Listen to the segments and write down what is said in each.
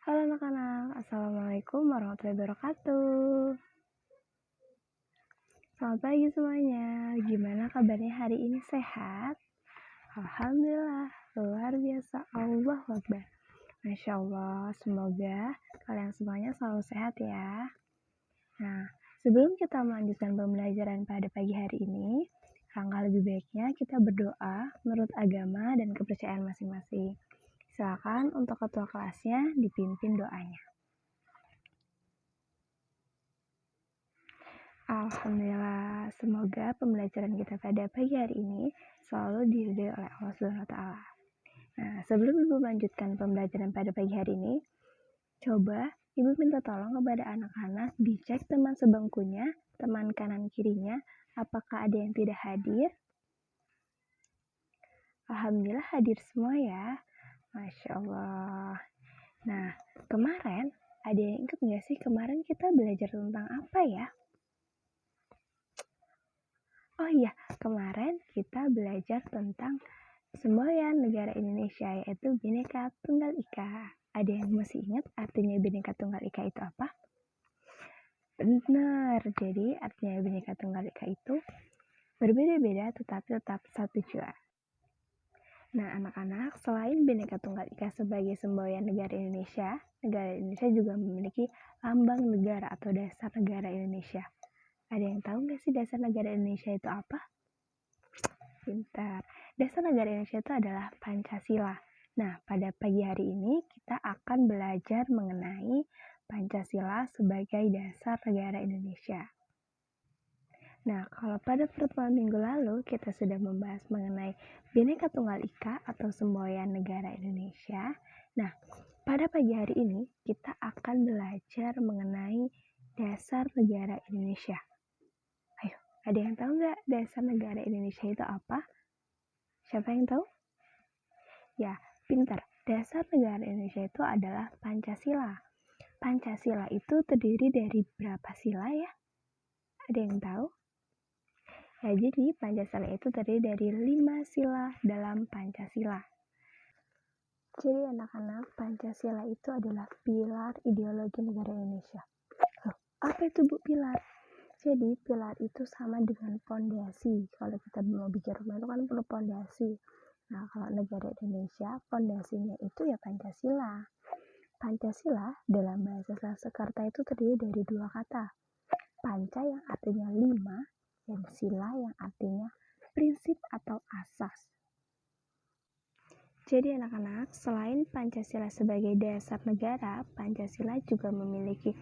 Halo anak-anak, Assalamualaikum warahmatullahi wabarakatuh. Selamat pagi semuanya, gimana kabarnya hari ini, sehat? Alhamdulillah, luar biasa, Allahu Akbar. Masya Allah, semoga kalian semuanya selalu sehat ya. Nah, sebelum kita melanjutkan pembelajaran pada pagi hari ini, langkah lebih baiknya kita berdoa menurut agama dan kepercayaan masing-masing. Silakan untuk ketua kelasnya dipimpin doanya. Alhamdulillah, semoga pembelajaran kita pada pagi hari ini selalu diridhoi oleh Allah Subhanahu wa taala. Nah, sebelum Ibu melanjutkan pembelajaran pada pagi hari ini, coba Ibu minta tolong kepada anak-anak dicek teman sebangkunya, teman kanan kirinya, apakah ada yang tidak hadir? Alhamdulillah hadir semua ya. Masya Allah. Nah, kemarin ada yang ingat nggak sih kemarin kita belajar tentang apa ya? Oh iya, kemarin kita belajar tentang semboyan negara Indonesia, yaitu Bhinneka Tunggal Ika. Ada yang masih ingat artinya Bhinneka Tunggal Ika itu apa? Benar, jadi artinya Bhinneka Tunggal Ika itu berbeda-beda tetapi tetap satu jua. Nah, anak-anak, selain Bhinneka Tunggal Ika sebagai semboyan negara Indonesia juga memiliki lambang negara atau dasar negara Indonesia. Ada yang tahu nggak sih dasar negara Indonesia itu apa? Pintar. Dasar negara Indonesia itu adalah Pancasila. Nah, pada pagi hari ini kita akan belajar mengenai Pancasila sebagai dasar negara Indonesia. Nah, kalau pada pertemuan minggu lalu kita sudah membahas mengenai Bhinneka Tunggal Ika atau semboyan negara Indonesia. Nah, pada pagi hari ini kita akan belajar mengenai dasar negara Indonesia. Ayo, ada yang tahu nggak dasar negara Indonesia itu apa? Siapa yang tahu? Ya, pintar. Dasar negara Indonesia itu adalah Pancasila. Pancasila itu terdiri dari berapa sila ya? Ada yang tahu? Ya, jadi Pancasila itu terdiri dari 5 sila dalam Pancasila. Jadi anak-anak, Pancasila itu adalah pilar ideologi negara Indonesia. Loh, apa itu Bu pilar? Jadi pilar itu sama dengan pondasi. Kalau kita mau bicara rumah itu kan perlu pondasi. Nah, kalau negara Indonesia, pondasinya itu ya Pancasila. Pancasila dalam bahasa Sanskerta itu terdiri dari 2 kata. Panca yang artinya 5 dan sila yang artinya prinsip atau asas. Jadi anak-anak, selain Pancasila sebagai dasar negara, Pancasila juga memiliki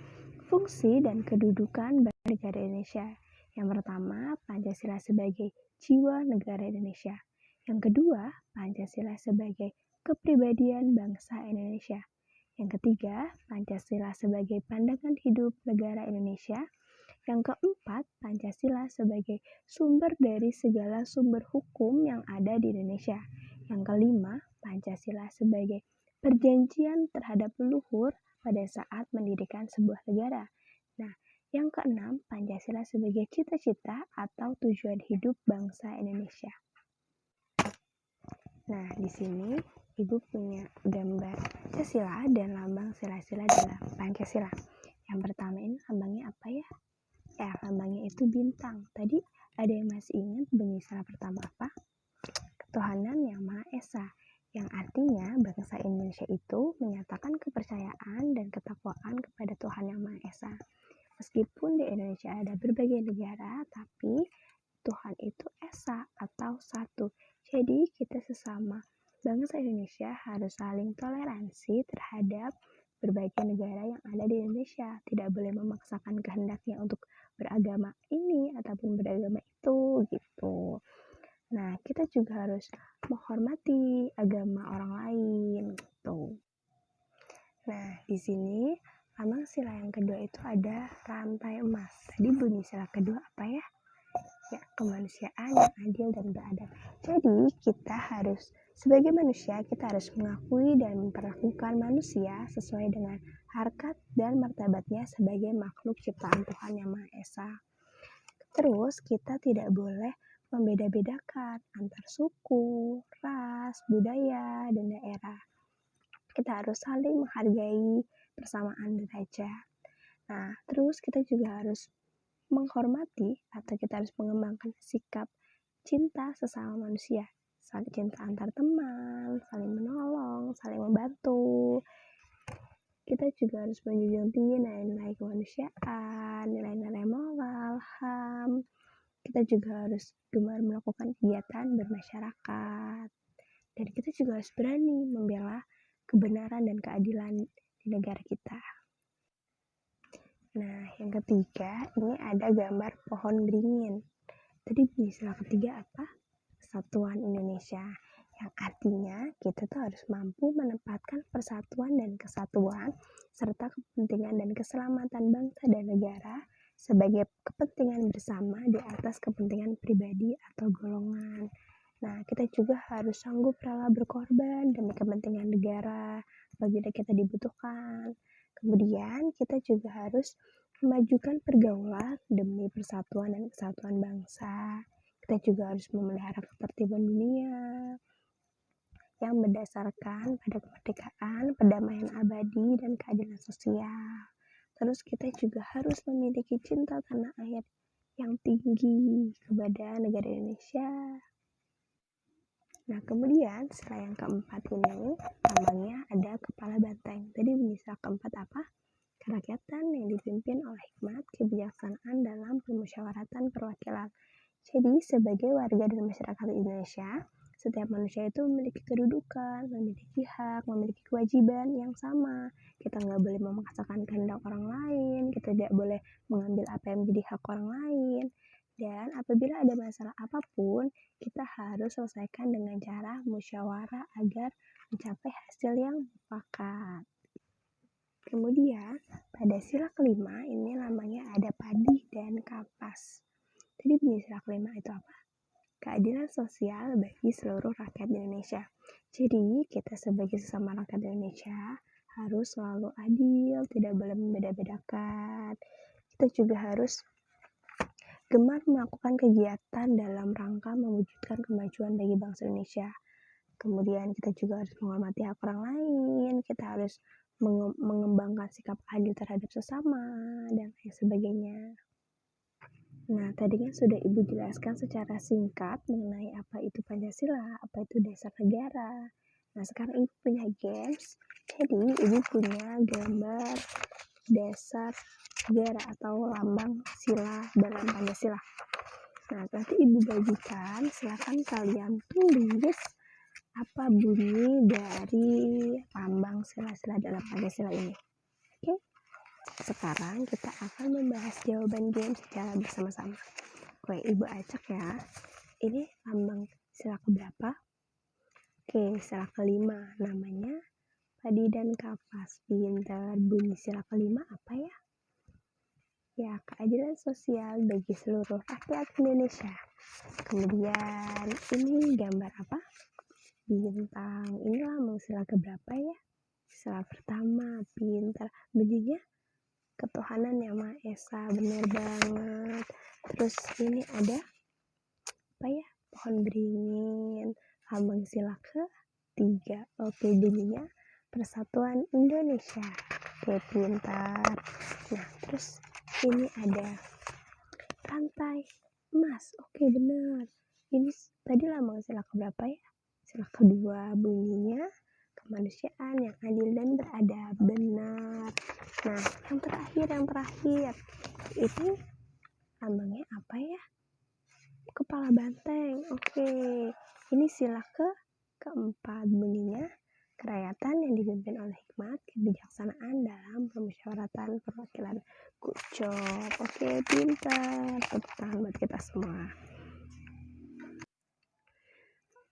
fungsi dan kedudukan bagi negara Indonesia. Yang pertama, Pancasila sebagai jiwa negara Indonesia. Yang kedua, Pancasila sebagai kepribadian bangsa Indonesia. Yang ketiga, Pancasila sebagai pandangan hidup negara Indonesia. Yang keempat, Pancasila sebagai sumber dari segala sumber hukum yang ada di Indonesia. Yang kelima, Pancasila sebagai perjanjian terhadap leluhur pada saat mendirikan sebuah negara. Nah, yang keenam, Pancasila sebagai cita-cita atau tujuan hidup bangsa Indonesia. Nah, di sini Ibu punya gambar Pancasila dan lambang sila-sila dalam Pancasila. Yang pertama ini lambangnya apa ya? Lambangnya itu bintang. Tadi ada yang masih ingat bunyi sila pertama apa? Ketuhanan yang Maha Esa, yang artinya bangsa Indonesia itu menyatakan kepercayaan dan ketakwaan kepada Tuhan yang Maha Esa. Meskipun di Indonesia ada berbagai negara, tapi Tuhan itu Esa atau satu. Jadi kita sesama bangsa Indonesia harus saling toleransi terhadap berbagai negara yang ada di Indonesia. Tidak boleh memaksakan kehendaknya untuk beragama ini ataupun beragama itu gitu. Nah, kita juga harus menghormati agama orang lain gitu. Nah, di sini lambang sila yang kedua itu ada rantai emas. Tadi bunyi sila kedua apa ya? Ya, kemanusiaan yang adil dan beradab. Jadi, kita harus sebagai manusia, kita harus mengakui dan memperlakukan manusia sesuai dengan harkat dan martabatnya sebagai makhluk ciptaan Tuhan yang Maha Esa. Terus, kita tidak boleh membeda-bedakan antar suku, ras, budaya, dan daerah. kita harus saling menghargai persamaan derajat. Nah, terus kita juga harus menghormati atau kita harus mengembangkan sikap cinta sesama manusia, saling cinta antar teman, saling menolong, saling membantu. Kita juga harus menjunjung tinggi nilai-nilai kemanusiaan, nilai-nilai moral, HAM. Kita juga harus gemar melakukan kegiatan bermasyarakat. Dan kita juga harus berani membela kebenaran dan keadilan di negara kita. Nah, yang ketiga, ini ada gambar pohon beringin. Tadi istilah ketiga apa? Persatuan Indonesia. Yang artinya kita tuh harus mampu menempatkan persatuan dan kesatuan serta kepentingan dan keselamatan bangsa dan negara sebagai kepentingan bersama di atas kepentingan pribadi atau golongan. Nah, kita juga harus sanggup rela berkorban demi kepentingan negara apabila kita dibutuhkan. Kemudian kita juga harus memajukan pergaulan demi persatuan dan kesatuan bangsa. Kita juga harus memelihara ketertiban dunia yang berdasarkan pada kemerdekaan, perdamaian abadi, dan keadilan sosial. Terus kita juga harus memiliki cinta tanah air yang tinggi kepada negara Indonesia. Nah, kemudian setelah yang keempat ini, namanya ada kepala banteng. Tadi istilah keempat apa? Kerakyatan yang dipimpin oleh hikmat kebijaksanaan dalam permusyawaratan perwakilan. Jadi, sebagai warga dan masyarakat Indonesia, setiap manusia itu memiliki kedudukan, memiliki hak, memiliki kewajiban yang sama. Kita nggak boleh memaksakan kehendak orang lain, kita tidak boleh mengambil apa yang menjadi hak orang lain. Dan apabila ada masalah apapun, kita harus selesaikan dengan cara musyawarah agar mencapai hasil yang mufakat. Kemudian, pada sila kelima ini namanya ada padi dan kapas. Jadi sila kelima itu apa? Keadilan sosial bagi seluruh rakyat Indonesia. Jadi, kita sebagai sesama rakyat Indonesia harus selalu adil, tidak boleh membeda-bedakan. Kita juga harus gemar melakukan kegiatan dalam rangka mewujudkan kemajuan bagi bangsa Indonesia. Kemudian kita juga harus menghormati hak orang lain, kita harus mengembangkan sikap adil terhadap sesama, dan lain sebagainya. Nah, tadi kan sudah Ibu jelaskan secara singkat mengenai apa itu Pancasila, apa itu dasar negara. Nah, sekarang Ibu punya games, jadi Ibu punya gambar dasar negara atau lambang sila dalam Pancasila. Nah, nanti Ibu bagikan, silakan kalian tulis apa bunyi dari lambang sila-sila dalam Pancasila ini. Oke, sekarang kita akan membahas jawaban game secara bersama-sama. Oke, Ibu acak ya. Ini lambang sila keberapa? Oke, sila kelima, namanya padi dan kapas. Pintar. Bunyi sila kelima apa ya? Ya, keadilan sosial bagi seluruh rakyat Indonesia. Kemudian ini gambar apa? Bintang. Ini lambang sila keberapa ya? Sila pertama. Pintar. Bunyinya ketuhanan yang Maha Esa. Benar banget. Terus ini ada apa ya? Pohon beringin. Lambang sila ketiga. Oke, bunyinya Persatuan Indonesia. Oke, pintar. Nah, terus ini ada rantai emas. Oke, benar. Ini tadi lambang sila keberapa ya? Sila kedua. Bunyinya kemanusiaan yang adil dan beradab. Benar. Nah, yang terakhir itu lambangnya apa ya? Kepala banteng. Oke, ini sila keempat. Bunyinya kerakyatan yang dipimpin oleh hikmat kebijaksanaan dalam permusyawaratan perwakilan. Good job. Oke, pintar. Tepuk tangan buat kita semua.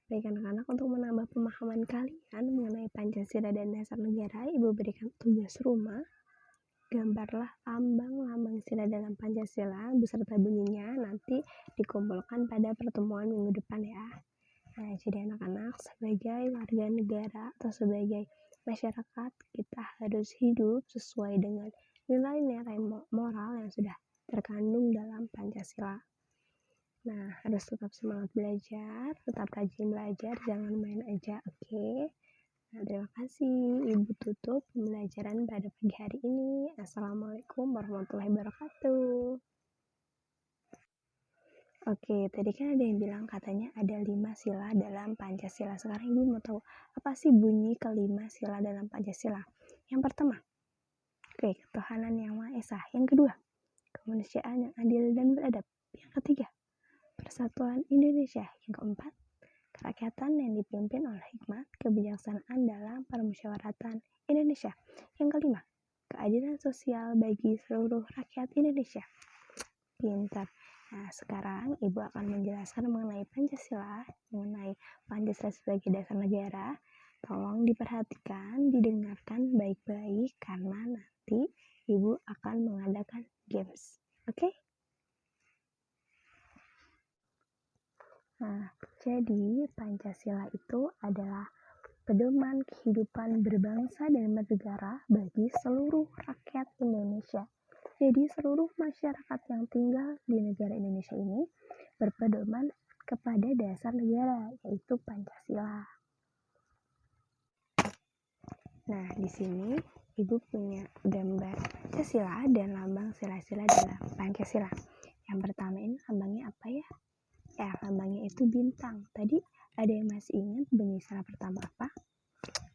Baik anak-anak, untuk menambah pemahaman kalian mengenai Pancasila dan dasar negara, Ibu berikan tugas rumah. Gambarlah lambang sila dalam Pancasila beserta bunyinya, nanti dikumpulkan pada pertemuan minggu depan ya. Nah, jadi anak-anak, sebagai warga negara atau sebagai masyarakat, kita harus hidup sesuai dengan nilai-nilai moral yang sudah terkandung dalam Pancasila. Nah, harus tetap semangat belajar, tetap rajin belajar, jangan main aja, oke? Nah, terima kasih. Ibu tutup pembelajaran pada pagi hari ini. Assalamualaikum warahmatullahi wabarakatuh. Oke, tadi kan ada yang bilang katanya ada 5 sila dalam Pancasila. Sekarang Ibu mau tahu apa sih bunyi kelima sila dalam Pancasila? Yang pertama, ketuhanan yang Maha Esa. Yang kedua, kemanusiaan yang adil dan beradab. Yang ketiga, persatuan Indonesia. Yang keempat, kerakyatan yang dipimpin oleh hikmat kebijaksanaan dalam permusyawaratan Indonesia. Yang kelima, keadilan sosial bagi seluruh rakyat Indonesia. Pintar. Nah, sekarang Ibu akan menjelaskan mengenai Pancasila, mengenai Pancasila sebagai dasar negara. Tolong diperhatikan, didengarkan baik-baik karena nanti Ibu akan mengadakan games. Oke? Nah, jadi Pancasila itu adalah pedoman kehidupan berbangsa dan bernegara bagi seluruh rakyat Indonesia. Jadi seluruh masyarakat yang tinggal di negara Indonesia ini berpedoman kepada dasar negara, yaitu Pancasila. Nah, di sini Ibu punya gambar Pancasila dan lambang sila-sila dalam Pancasila. Yang pertama ini lambangnya apa ya? Lambangnya itu bintang. Tadi ada yang masih ingat bunyi sila pertama apa?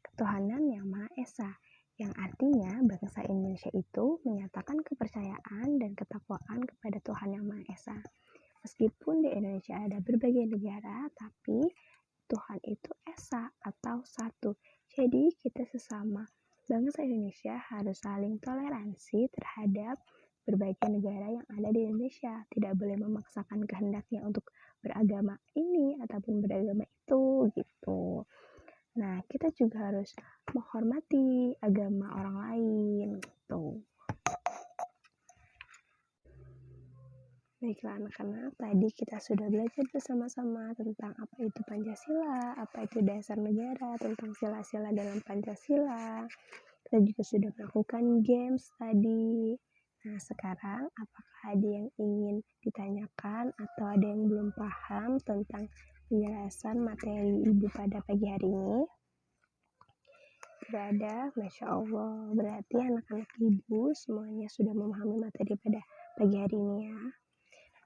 Ketuhanan yang Maha Esa, yang artinya bangsa Indonesia itu menyatakan kepercayaan dan ketakwaan kepada Tuhan yang Maha Esa. Meskipun di Indonesia ada berbagai negara, tapi Tuhan itu Esa atau satu. Jadi kita sesama bangsa Indonesia harus saling toleransi terhadap berbagai negara yang ada di Indonesia. Tidak boleh memaksakan kehendaknya untuk beragama ini ataupun beragama itu gitu. Nah, kita juga harus menghormati agama orang lain gitu. Baiklah anak-anak, tadi kita sudah belajar bersama-sama tentang apa itu Pancasila, apa itu dasar negara, tentang sila-sila dalam Pancasila. Kita juga sudah melakukan games tadi. Nah, sekarang apakah ada yang ingin ditanyakan atau ada yang belum paham tentang penjelasan materi Ibu pada pagi hari ini? Tidak ada, Masya Allah. Berarti anak-anak Ibu semuanya sudah memahami materi pada pagi hari ini ya.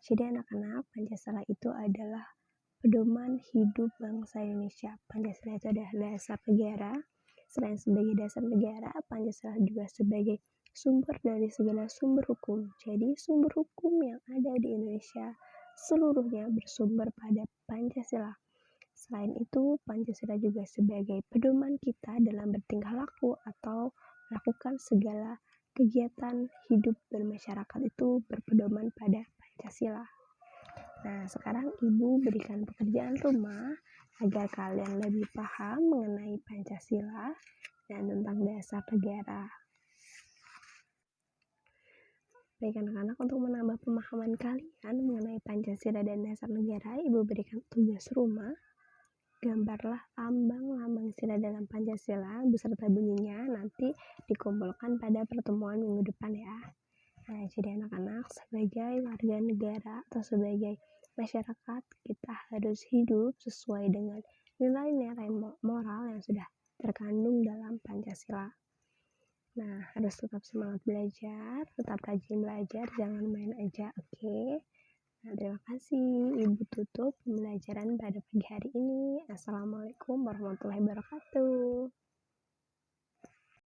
Jadi anak-anak, Pancasila itu adalah pedoman hidup bangsa Indonesia. Pancasila itu adalah dasar negara. Selain sebagai dasar negara, Pancasila juga sebagai sumber dari segala sumber hukum. Jadi sumber hukum yang ada di Indonesia seluruhnya bersumber pada Pancasila. Selain itu, Pancasila juga sebagai pedoman kita dalam bertingkah laku atau melakukan segala kegiatan hidup bermasyarakat itu berpedoman pada Pancasila. Nah, sekarang Ibu berikan pekerjaan rumah agar kalian lebih paham mengenai Pancasila dan tentang dasar negara. Baik anak-anak, untuk menambah pemahaman kalian mengenai Pancasila dan dasar negara, Ibu berikan tugas rumah. Gambarlah lambang-lambang sila dalam Pancasila beserta bunyinya nanti dikumpulkan pada pertemuan minggu depan ya. Nah, jadi anak-anak sebagai warga negara atau sebagai masyarakat kita harus hidup sesuai dengan nilai-nilai moral yang sudah terkandung dalam Pancasila. Nah, harus tetap semangat belajar, tetap rajin belajar, jangan main aja, oke? Nah, terima kasih. Ibu tutup pembelajaran pada pagi hari ini. Assalamualaikum warahmatullahi wabarakatuh.